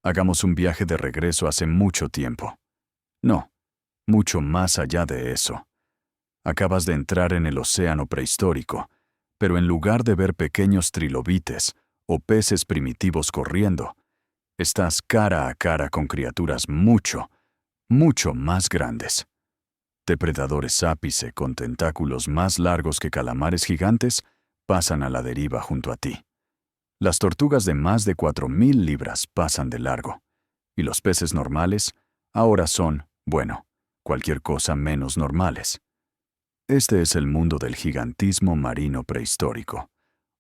Hagamos un viaje de regreso hace mucho tiempo. No, mucho más allá de eso. Acabas de entrar en el océano prehistórico, pero en lugar de ver pequeños trilobites o peces primitivos corriendo, estás cara a cara con criaturas mucho más grandes. Depredadores ápice con tentáculos más largos que calamares gigantes pasan a la deriva junto a ti. Las tortugas de más de 4.000 libras pasan de largo, y los peces normales ahora son, bueno, cualquier cosa menos normales. Este es el mundo del gigantismo marino prehistórico,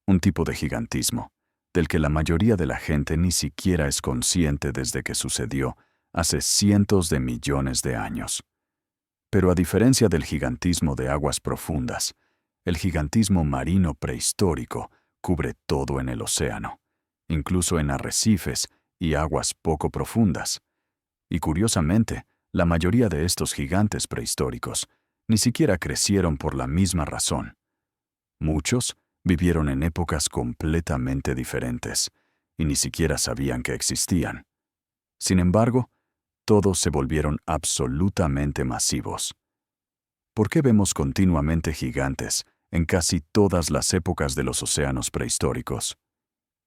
un tipo de gigantismo del que la mayoría de la gente ni siquiera es consciente desde que sucedió hace cientos de millones de años. Pero a diferencia del gigantismo de aguas profundas, el gigantismo marino prehistórico cubre todo en el océano, incluso en arrecifes y aguas poco profundas. Y curiosamente, la mayoría de estos gigantes prehistóricos ni siquiera crecieron por la misma razón. Muchos vivieron en épocas completamente diferentes y ni siquiera sabían que existían. Sin embargo, todos se volvieron absolutamente masivos. ¿Por qué vemos continuamente gigantes en casi todas las épocas de los océanos prehistóricos?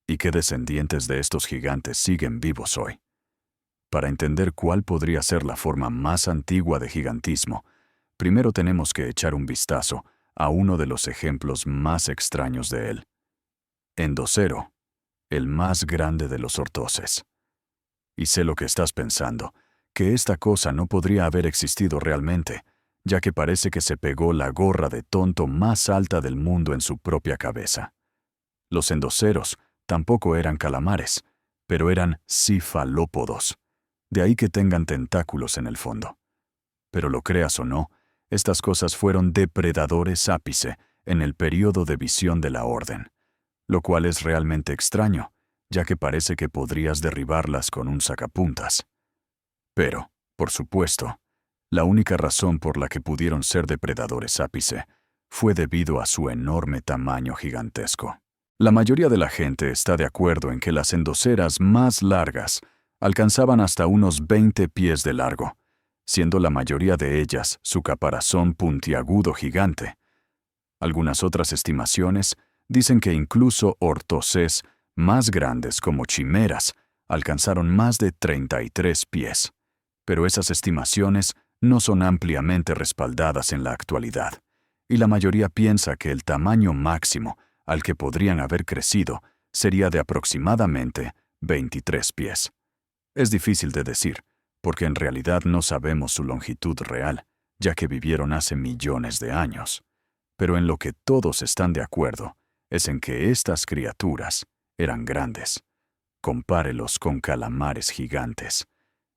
¿Y qué descendientes de estos gigantes siguen vivos hoy? Para entender cuál podría ser la forma más antigua de gigantismo, primero tenemos que echar un vistazo a uno de los ejemplos más extraños de él. Endosero, el más grande de los ortoses. Y sé lo que estás pensando, que esta cosa no podría haber existido realmente, ya que parece que se pegó la gorra de tonto más alta del mundo en su propia cabeza. Los endoceros tampoco eran calamares, pero eran cefalópodos, de ahí que tengan tentáculos en el fondo. Pero lo creas o no, estas cosas fueron depredadores ápice en el período de visión de la Orden, lo cual es realmente extraño, ya que parece que podrías derribarlas con un sacapuntas. Pero, por supuesto, la única razón por la que pudieron ser depredadores ápice fue debido a su enorme tamaño gigantesco. La mayoría de la gente está de acuerdo en que las endoceras más largas alcanzaban hasta unos 20 pies de largo, siendo la mayoría de ellas su caparazón puntiagudo gigante. Algunas otras estimaciones dicen que incluso ortoses más grandes como chimeras alcanzaron más de 33 pies, pero esas estimaciones no son ampliamente respaldadas en la actualidad, y la mayoría piensa que el tamaño máximo al que podrían haber crecido sería de aproximadamente 23 pies. Es difícil de decir, porque en realidad no sabemos su longitud real, ya que vivieron hace millones de años. Pero en lo que todos están de acuerdo es en que estas criaturas eran grandes. Compárelos con calamares gigantes.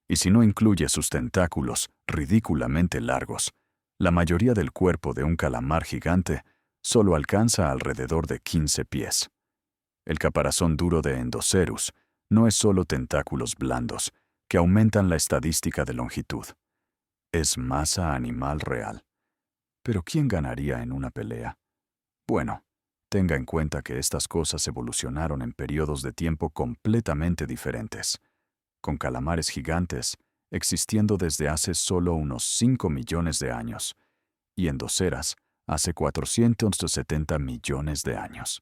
Y si no incluye sus tentáculos ridículamente largos, la mayoría del cuerpo de un calamar gigante solo alcanza alrededor de 15 pies. El caparazón duro de Endocerus no es solo tentáculos blandos que aumentan la estadística de longitud. Es masa animal real. ¿Pero quién ganaría en una pelea? Bueno, tenga en cuenta que estas cosas evolucionaron en periodos de tiempo completamente diferentes, con calamares gigantes existiendo desde hace solo unos 5 millones de años, y endoceras hace 470 millones de años.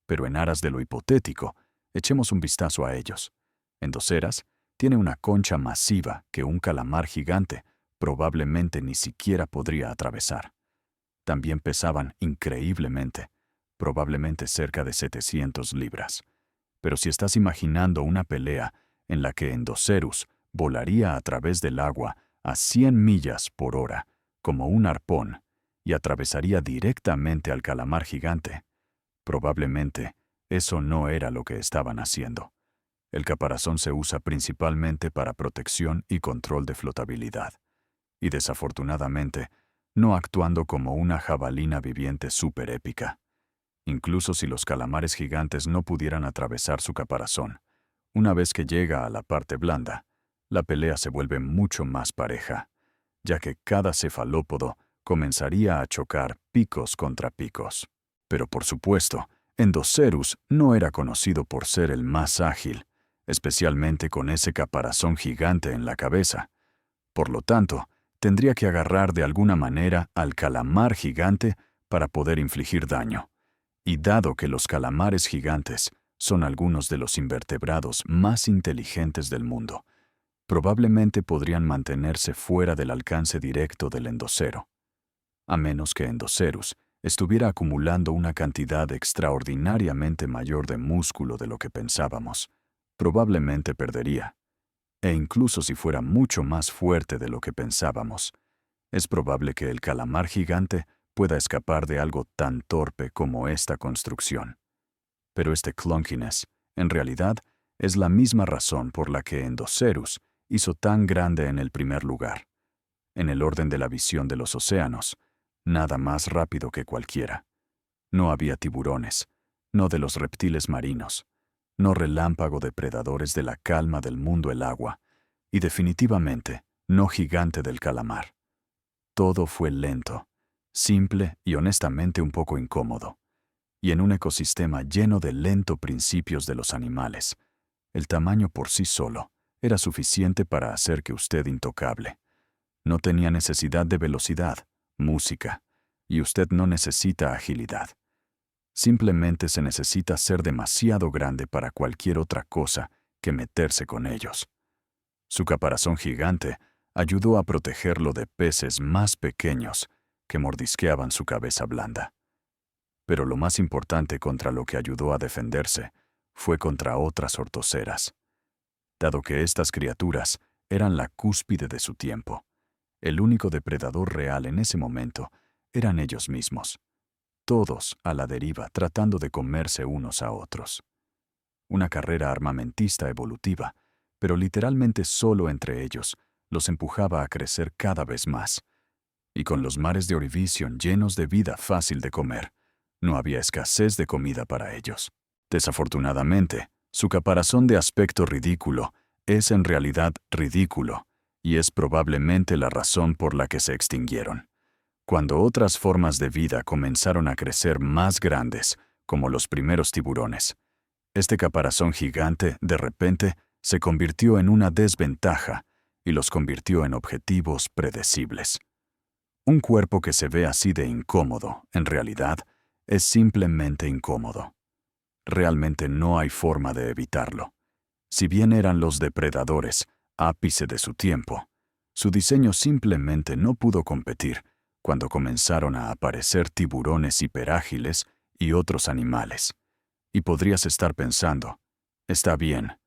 Pero en aras de lo hipotético, echemos un vistazo a ellos. Endoceras tiene una concha masiva que un calamar gigante probablemente ni siquiera podría atravesar. También pesaban increíblemente, probablemente cerca de 700 libras. Pero si estás imaginando una pelea en la que Endocerus volaría a través del agua a 100 millas por hora, como un arpón, y atravesaría directamente al calamar gigante, probablemente eso no era lo que estaban haciendo. El caparazón se usa principalmente para protección y control de flotabilidad, y desafortunadamente, no actuando como una jabalina viviente superépica. Incluso si los calamares gigantes no pudieran atravesar su caparazón, una vez que llega a la parte blanda, la pelea se vuelve mucho más pareja, ya que cada cefalópodo comenzaría a chocar picos contra picos. Pero por supuesto, Endocerus no era conocido por ser el más ágil, especialmente con ese caparazón gigante en la cabeza. Por lo tanto, tendría que agarrar de alguna manera al calamar gigante para poder infligir daño. Y dado que los calamares gigantes son algunos de los invertebrados más inteligentes del mundo, probablemente podrían mantenerse fuera del alcance directo del Endocero. A menos que Endocerus estuviera acumulando una cantidad extraordinariamente mayor de músculo de lo que pensábamos, probablemente perdería. E incluso si fuera mucho más fuerte de lo que pensábamos, es probable que el calamar gigante pueda escapar de algo tan torpe como esta construcción. Pero este clunkiness, en realidad, es la misma razón por la que Endocerus hizo tan grande en el primer lugar. En el orden de la visión de los océanos, nada más rápido que cualquiera. No había tiburones, no de los reptiles marinos, no relámpago depredadores de la calma del mundo el agua, y definitivamente no gigante del calamar. Todo fue lento, simple y honestamente un poco incómodo. Y en un ecosistema lleno de lento principios de los animales, el tamaño por sí solo era suficiente para hacer que usted intocable. No tenía necesidad de velocidad, música, y usted no necesita agilidad. Simplemente se necesita ser demasiado grande para cualquier otra cosa que meterse con ellos. Su caparazón gigante ayudó a protegerlo de peces más pequeños que mordisqueaban su cabeza blanda. Pero lo más importante contra lo que ayudó a defenderse fue contra otras ortoceras. Dado que estas criaturas eran la cúspide de su tiempo, el único depredador real en ese momento eran ellos mismos, todos a la deriva tratando de comerse unos a otros. Una carrera armamentista evolutiva, pero literalmente solo entre ellos, los empujaba a crecer cada vez más. Y con los mares de Orivision llenos de vida fácil de comer, no había escasez de comida para ellos. Desafortunadamente, su caparazón de aspecto ridículo es en realidad ridículo, y es probablemente la razón por la que se extinguieron. Cuando otras formas de vida comenzaron a crecer más grandes, como los primeros tiburones, este caparazón gigante, de repente, se convirtió en una desventaja y los convirtió en objetivos predecibles. Un cuerpo que se ve así de incómodo, en realidad, es simplemente incómodo. Realmente no hay forma de evitarlo. Si bien eran los depredadores, ápice de su tiempo, su diseño simplemente no pudo competir cuando comenzaron a aparecer tiburones hiperágiles y otros animales. Y podrías estar pensando, está bien,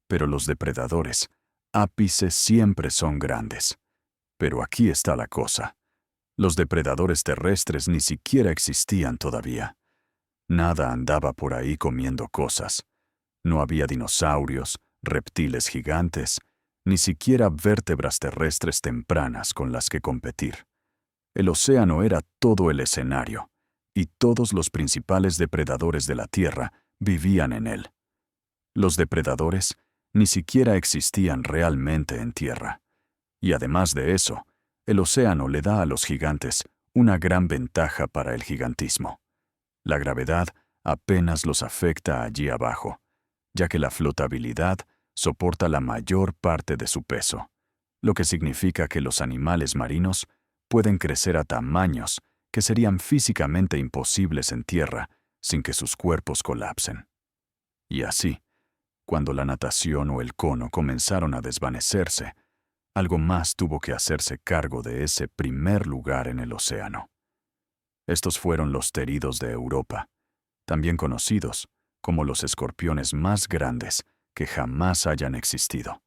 pero los depredadores, ápices siempre son grandes. Pero aquí está la cosa. Los depredadores terrestres ni siquiera existían todavía. Nada andaba por ahí comiendo cosas. No había dinosaurios, reptiles gigantes, ni siquiera vértebras terrestres tempranas con las que competir. El océano era todo el escenario, y todos los principales depredadores de la Tierra vivían en él. Los depredadores ni siquiera existían realmente en tierra. Y además de eso, el océano le da a los gigantes una gran ventaja para el gigantismo. La gravedad apenas los afecta allí abajo, ya que la flotabilidad soporta la mayor parte de su peso, lo que significa que los animales marinos pueden crecer a tamaños que serían físicamente imposibles en tierra sin que sus cuerpos colapsen. Y así, cuando la natación o el cono comenzaron a desvanecerse, algo más tuvo que hacerse cargo de ese primer lugar en el océano. Estos fueron los teridos de Europa, también conocidos como los escorpiones más grandes que jamás hayan existido.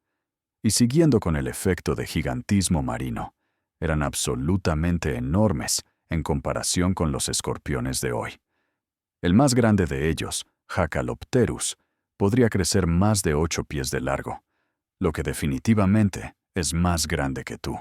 Y siguiendo con el efecto de gigantismo marino, eran absolutamente enormes en comparación con los escorpiones de hoy. El más grande de ellos, Jacalopterus, podría crecer más de 8 pies de largo, lo que definitivamente es más grande que tú.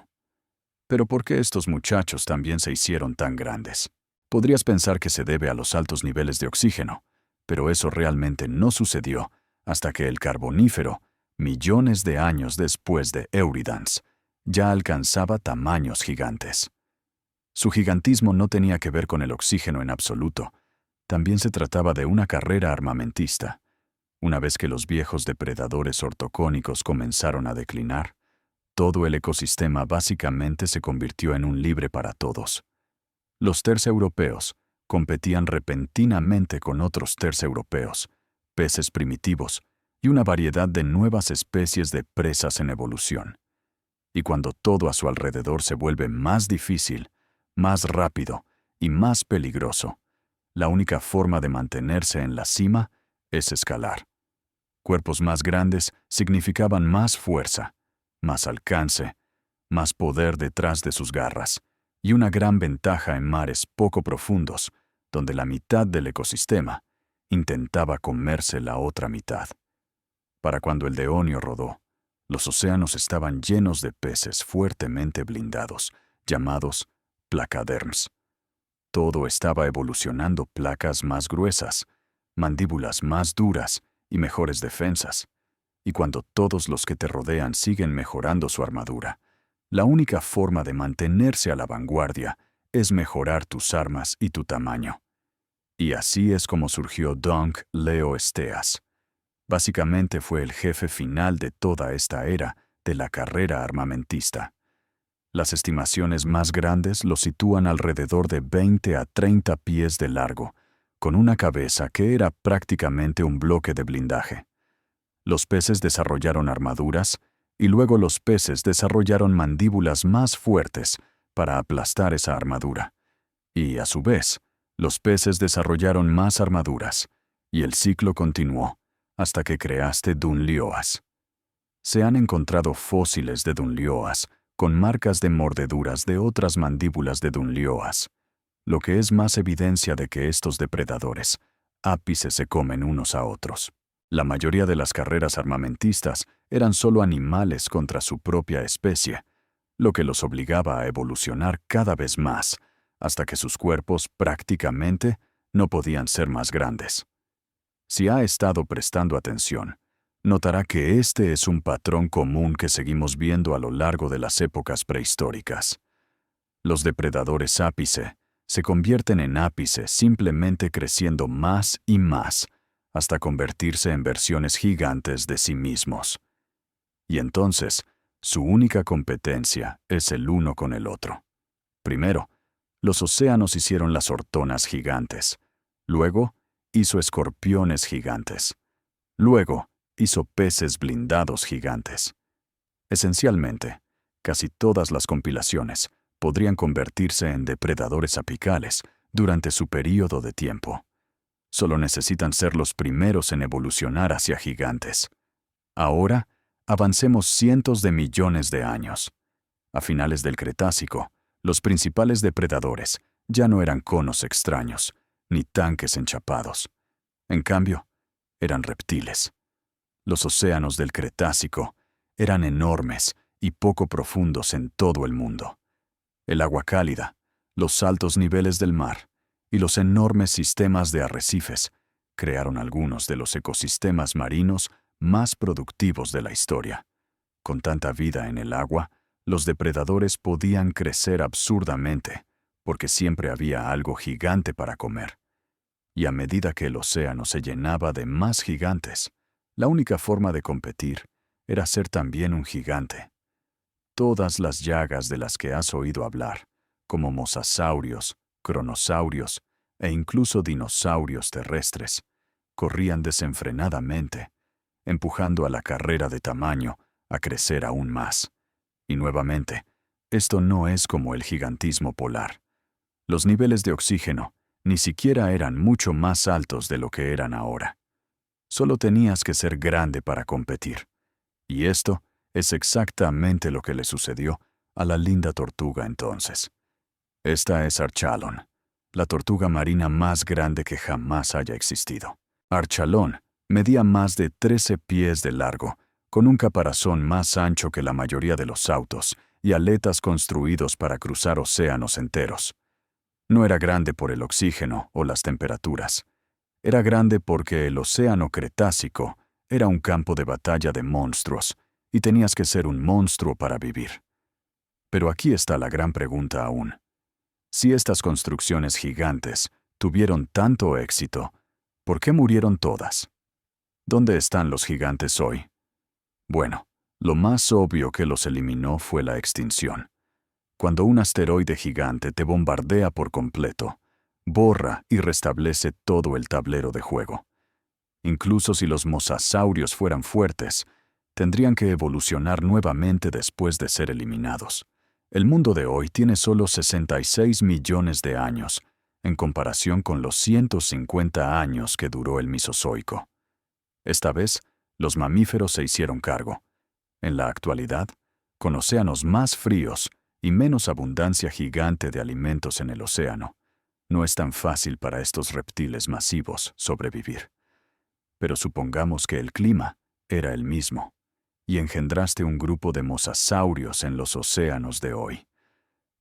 Pero ¿por qué estos muchachos también se hicieron tan grandes? Podrías pensar que se debe a los altos niveles de oxígeno, pero eso realmente no sucedió hasta que el Carbonífero, millones de años después de Eurydice, ya alcanzaba tamaños gigantes. Su gigantismo no tenía que ver con el oxígeno en absoluto. También se trataba de una carrera armamentista. Una vez que los viejos depredadores ortocónicos comenzaron a declinar, todo el ecosistema básicamente se convirtió en un libre para todos. Los terceeuropeos competían repentinamente con otros terceeuropeos, peces primitivos y una variedad de nuevas especies de presas en evolución. Y cuando todo a su alrededor se vuelve más difícil, más rápido y más peligroso, la única forma de mantenerse en la cima es escalar. Cuerpos más grandes significaban más fuerza, más alcance, más poder detrás de sus garras, y una gran ventaja en mares poco profundos, donde la mitad del ecosistema intentaba comerse la otra mitad. Para cuando el Deonio rodó, los océanos estaban llenos de peces fuertemente blindados, llamados placaderms. Todo estaba evolucionando placas más gruesas, mandíbulas más duras y mejores defensas. Y cuando todos los que te rodean siguen mejorando su armadura, la única forma de mantenerse a la vanguardia es mejorar tus armas y tu tamaño. Y así es como surgió Dunk Leo Esteas. Básicamente fue el jefe final de toda esta era de la carrera armamentista. Las estimaciones más grandes lo sitúan alrededor de 20 a 30 pies de largo, con una cabeza que era prácticamente un bloque de blindaje. Los peces desarrollaron armaduras, y luego los peces desarrollaron mandíbulas más fuertes para aplastar esa armadura. Y, a su vez, los peces desarrollaron más armaduras, y el ciclo continuó hasta que creaste Dunlioas. Se han encontrado fósiles de Dunlioas con marcas de mordeduras de otras mandíbulas de Dunlioas, lo que es más evidencia de que estos depredadores ápices se comen unos a otros. La mayoría de las carreras armamentistas eran solo animales contra su propia especie, lo que los obligaba a evolucionar cada vez más, hasta que sus cuerpos prácticamente no podían ser más grandes. Si ha estado prestando atención, notará que este es un patrón común que seguimos viendo a lo largo de las épocas prehistóricas. Los depredadores ápice se convierten en ápices simplemente creciendo más y más, hasta convertirse en versiones gigantes de sí mismos. Y entonces, su única competencia es el uno con el otro. Primero, los océanos hicieron las ortonas gigantes. Luego, hizo escorpiones gigantes. Luego, hizo peces blindados gigantes. Esencialmente, casi todas las compilaciones podrían convertirse en depredadores apicales durante su período de tiempo. Solo necesitan ser los primeros en evolucionar hacia gigantes. Ahora, avancemos cientos de millones de años. A finales del Cretácico, los principales depredadores ya no eran conos extraños, ni tanques enchapados. En cambio, eran reptiles. Los océanos del Cretácico eran enormes y poco profundos en todo el mundo. El agua cálida, los altos niveles del mar y los enormes sistemas de arrecifes crearon algunos de los ecosistemas marinos más productivos de la historia. Con tanta vida en el agua, los depredadores podían crecer absurdamente, porque siempre había algo gigante para comer. Y a medida que el océano se llenaba de más gigantes, la única forma de competir era ser también un gigante. Todas las llagas de las que has oído hablar, como mosasaurios, cronosaurios e incluso dinosaurios terrestres, corrían desenfrenadamente, empujando a la carrera de tamaño a crecer aún más. Y nuevamente, esto no es como el gigantismo polar. Los niveles de oxígeno ni siquiera eran mucho más altos de lo que eran ahora. Solo tenías que ser grande para competir. Y esto es exactamente lo que le sucedió a la linda tortuga entonces. Esta es Archalon, la tortuga marina más grande que jamás haya existido. Archalon medía más de 13 pies de largo, con un caparazón más ancho que la mayoría de los autos y aletas construidos para cruzar océanos enteros. No era grande por el oxígeno o las temperaturas. Era grande porque el océano Cretácico era un campo de batalla de monstruos, y tenías que ser un monstruo para vivir. Pero aquí está la gran pregunta aún. Si estas construcciones gigantes tuvieron tanto éxito, ¿por qué murieron todas? ¿Dónde están los gigantes hoy? Bueno, lo más obvio que los eliminó fue la extinción. Cuando un asteroide gigante te bombardea por completo, borra y restablece todo el tablero de juego. Incluso si los mosasaurios fueran fuertes, tendrían que evolucionar nuevamente después de ser eliminados. El mundo de hoy tiene solo 66 millones de años, en comparación con los 150 años que duró el Mesozoico. Esta vez, los mamíferos se hicieron cargo. En la actualidad, con océanos más fríos y menos abundancia gigante de alimentos en el océano, no es tan fácil para estos reptiles masivos sobrevivir. Pero supongamos que el clima era el mismo, y engendraste un grupo de mosasaurios en los océanos de hoy.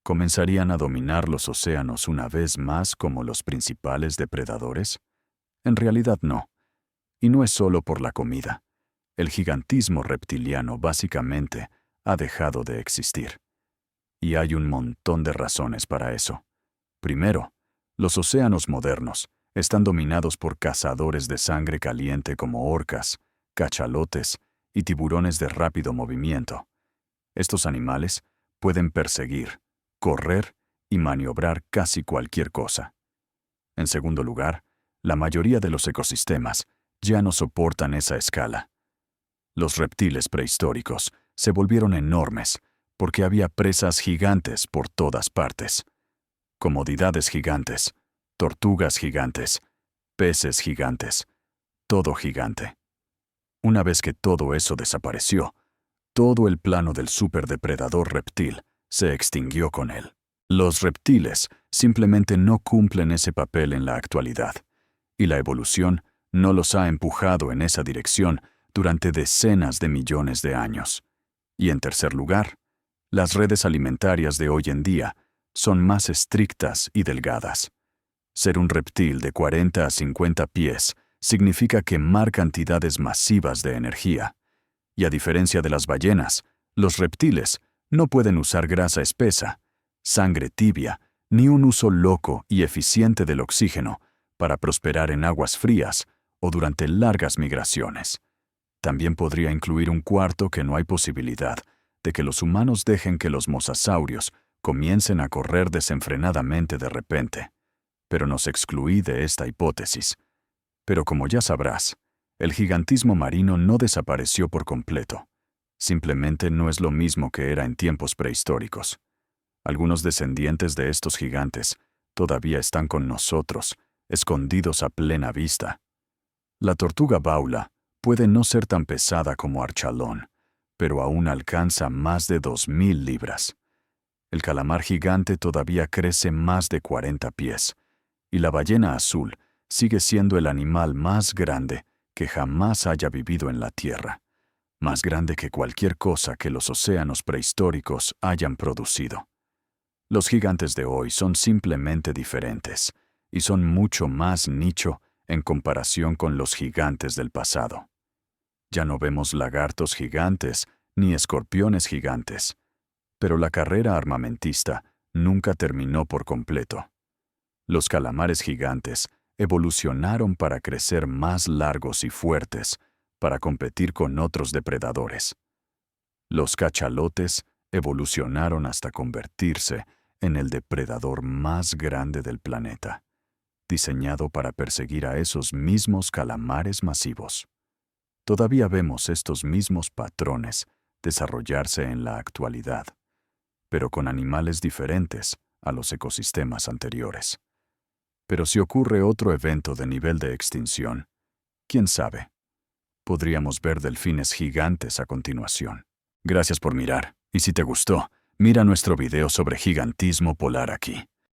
¿Comenzarían a dominar los océanos una vez más como los principales depredadores? En realidad no. Y no es solo por la comida. El gigantismo reptiliano básicamente ha dejado de existir. Y hay un montón de razones para eso. Primero, los océanos modernos están dominados por cazadores de sangre caliente como orcas, cachalotes y tiburones de rápido movimiento. Estos animales pueden perseguir, correr y maniobrar casi cualquier cosa. En segundo lugar, la mayoría de los ecosistemas ya no soportan esa escala. Los reptiles prehistóricos se volvieron enormes porque había presas gigantes por todas partes. Comodidades gigantes, tortugas gigantes, peces gigantes, todo gigante. Una vez que todo eso desapareció, todo el plano del superdepredador reptil se extinguió con él. Los reptiles simplemente no cumplen ese papel en la actualidad, y la evolución no los ha empujado en esa dirección durante decenas de millones de años. Y en tercer lugar, las redes alimentarias de hoy en día son más estrictas y delgadas. Ser un reptil de 40 a 50 pies significa quemar cantidades masivas de energía. Y a diferencia de las ballenas, los reptiles no pueden usar grasa espesa, sangre tibia, ni un uso loco y eficiente del oxígeno para prosperar en aguas frías o durante largas migraciones. También podría incluir un cuarto que no hay posibilidad de que los humanos dejen que los mosasaurios comiencen a correr desenfrenadamente de repente. Pero nos excluí de esta hipótesis. Pero como ya sabrás, el gigantismo marino no desapareció por completo. Simplemente no es lo mismo que era en tiempos prehistóricos. Algunos descendientes de estos gigantes todavía están con nosotros, escondidos a plena vista. La tortuga baula puede no ser tan pesada como Archalón, pero aún alcanza más de 2000 libras. El calamar gigante todavía crece más de 40 pies, y la ballena azul sigue siendo el animal más grande que jamás haya vivido en la Tierra, más grande que cualquier cosa que los océanos prehistóricos hayan producido. Los gigantes de hoy son simplemente diferentes, y son mucho más nicho en comparación con los gigantes del pasado. Ya no vemos lagartos gigantes ni escorpiones gigantes, pero la carrera armamentista nunca terminó por completo. Los calamares gigantes evolucionaron para crecer más largos y fuertes para competir con otros depredadores. Los cachalotes evolucionaron hasta convertirse en el depredador más grande del planeta, diseñado para perseguir a esos mismos calamares masivos. Todavía vemos estos mismos patrones desarrollarse en la actualidad, pero con animales diferentes a los ecosistemas anteriores. Pero si ocurre otro evento de nivel de extinción, ¿quién sabe? Podríamos ver delfines gigantes a continuación. Gracias por mirar, y si te gustó, mira nuestro video sobre gigantismo polar aquí.